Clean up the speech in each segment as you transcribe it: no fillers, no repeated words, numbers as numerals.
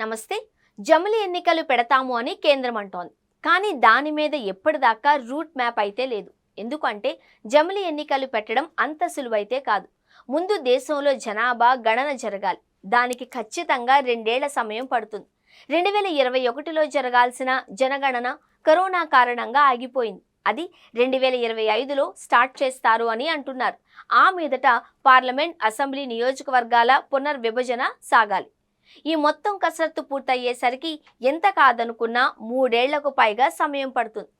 నమస్తే. జమిలి ఎన్నికలు పెడతాము అని కేంద్రం అంటోంది. కానీ దాని మీద ఎప్పటిదాకా రూట్ మ్యాప్ అయితే లేదు. ఎందుకంటే జమిలి ఎన్నికలు పెట్టడం అంత సులువైతే కాదు. ముందు దేశంలో జనాభా గణన జరగాలి. దానికి ఖచ్చితంగా 2 ఏళ్ల సమయం పడుతుంది. 2021లో జరగాల్సిన జనగణన కరోనా కారణంగా ఆగిపోయింది. అది 2025లో స్టార్ట్ చేస్తారు అని అంటున్నారు. ఆ మీదట పార్లమెంట్, అసెంబ్లీ నియోజకవర్గాల పునర్విభజన సాగాలి. ఈ మొత్తం కసరత్తు పూర్తయ్యేసరికి ఎంత కాదనుకున్నా 3 ఏళ్లకు పైగా సమయం పడుతుంది.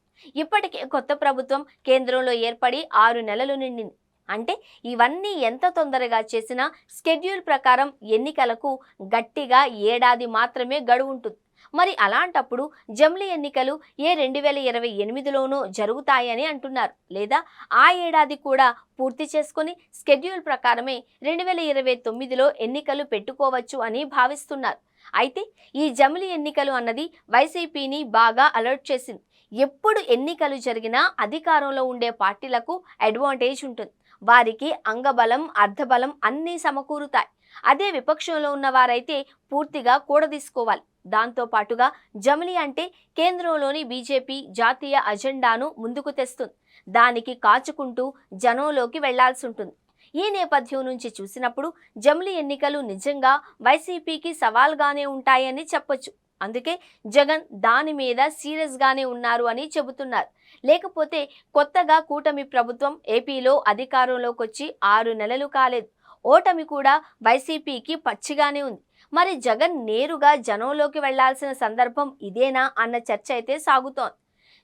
ఇప్పటికే కొత్త ప్రభుత్వం కేంద్రంలో ఏర్పడి 6 నెలలు నిండింది. అంటే ఇవన్నీ ఎంత తొందరగా చేసినా షెడ్యూల్ ప్రకారం ఎన్నికలకు గట్టిగా ఏడాది మాత్రమే గడువు ఉంటుంది. మరి అలాంటప్పుడు జమిలి ఎన్నికలు 2028లోనూ జరుగుతాయని అంటున్నారు. లేదా ఆ ఏడాది కూడా పూర్తి చేసుకుని షెడ్యూల్ ప్రకారమే 2029లో ఎన్నికలు పెట్టుకోవచ్చు అని భావిస్తున్నారు. అయితే ఈ జమిలి ఎన్నికలు అన్నది వైసీపీని బాగా అలర్ట్ చేసింది. ఎప్పుడు ఎన్నికలు జరిగినా అధికారంలో ఉండే పార్టీలకు అడ్వాంటేజ్ ఉంటుంది. వారికి అంగబలం, అర్ధబలం అన్నీ సమకూరుతాయి. అదే విపక్షంలో ఉన్నవారైతే పూర్తిగా కూడదీసుకోవాలి. దాంతో పాటుగా జమిలి అంటే కేంద్రంలోని బీజేపీ జాతీయ అజెండాను ముందుకు తెస్తుంది. దానికి కాచుకుంటూ జనంలోకి వెళ్లాల్సి ఉంటుంది. ఈ నేపథ్యం నుంచి చూసినప్పుడు జమిలి ఎన్నికలు నిజంగా వైసీపీకి సవాల్గానే ఉంటాయని చెప్పొచ్చు. అందుకే జగన్ దాని మీద సీరియస్గానే ఉన్నారు అని చెబుతున్నారు. లేకపోతే కొత్తగా కూటమి ప్రభుత్వం ఏపీలో అధికారంలోకి వచ్చి 6 నెలలు కాలేదు. ఓటమి కూడా వైసీపీకి పచ్చిగానే ఉంది. మరి జగన్ నేరుగా జనంలోకి వెళ్లాల్సిన సందర్భం ఇదేనా అన్న చర్చ అయితే సాగుతోంది.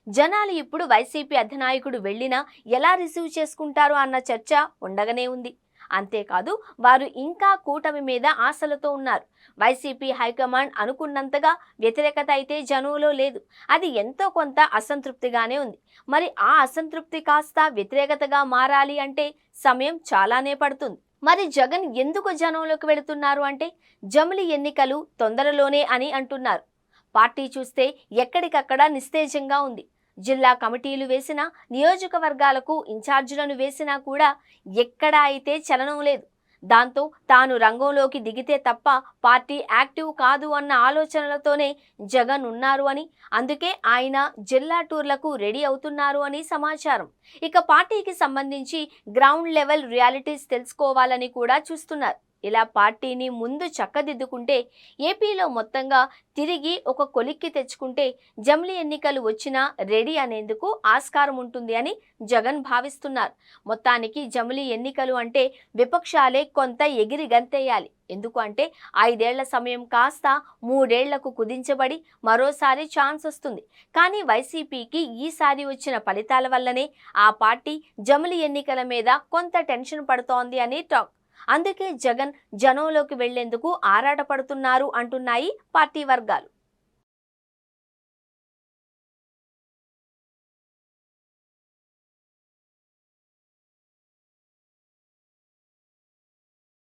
జనాలు ఇప్పుడు వైసీపీ అధినాయకుడు వెళ్ళినా ఎలా రిసీవ్ చేసుకుంటారు అన్న చర్చ ఉండగానే ఉంది. అంతేకాదు వారు ఇంకా కూటమి మీద ఆశలతో ఉన్నారు. వైసీపీ హైకమాండ్ అనుకున్నంతగా వ్యతిరేకత అయితే జనంలో లేదు. అది ఎంతో కొంత అసంతృప్తిగానే ఉంది. మరి ఆ అసంతృప్తి కాస్త వ్యతిరేకతగా మారాలి అంటే సమయం చాలానే పడుతుంది. మరి జగన్ ఎందుకు జనంలోకి వెళుతున్నారు అంటే జమిలి ఎన్నికలు తొందరలోనే అని అంటున్నారు. పార్టీ చూస్తే ఎక్కడికక్కడ నిస్తేజంగా ఉంది. జిల్లా కమిటీలు వేసినా, నియోజకవర్గాలకు ఇన్ఛార్జీలను వేసినా కూడా ఎక్కడా అయితే చలనం లేదు. దాంతో తాను రంగంలోకి దిగితే తప్ప పార్టీ యాక్టివ్ కాదు అన్న ఆలోచనలతోనే జగన్ ఉన్నారు అని, అందుకే ఆయన జిల్లా టూర్లకు రెడీ అవుతున్నారు అని సమాచారం. ఇక పార్టీకి సంబంధించి గ్రౌండ్ లెవెల్ రియాలిటీస్ తెలుసుకోవాలని కూడా చూస్తున్నారు. ఇలా పార్టీని ముందు చక్కదిద్దుకుంటే, ఏపీలో మొత్తంగా తిరిగి ఒక కొలిక్కి తెచ్చుకుంటే జమిలి ఎన్నికలు వచ్చినా రెడీ అనేందుకు ఆస్కారం ఉంటుంది అని జగన్ భావిస్తున్నారు. మొత్తానికి జమిలి ఎన్నికలు అంటే విపక్షాలే కొంత ఎగిరి గంతేయాలి. ఎందుకు అంటే 5 ఏళ్ల సమయం కాస్త 3 ఏళ్లకు కుదించబడి మరోసారి ఛాన్స్ వస్తుంది. కానీ వైసీపీకి ఈసారి వచ్చిన ఫలితాల వల్లనే ఆ పార్టీ జమిలి ఎన్నికల మీద కొంత టెన్షన్ పడుతోంది అని టాక్. అందుకే జగన్ జనంలోకి వెళ్లేందుకు ఆరాటపడుతున్నారు అంటున్నాయి పార్టీ వర్గాలు.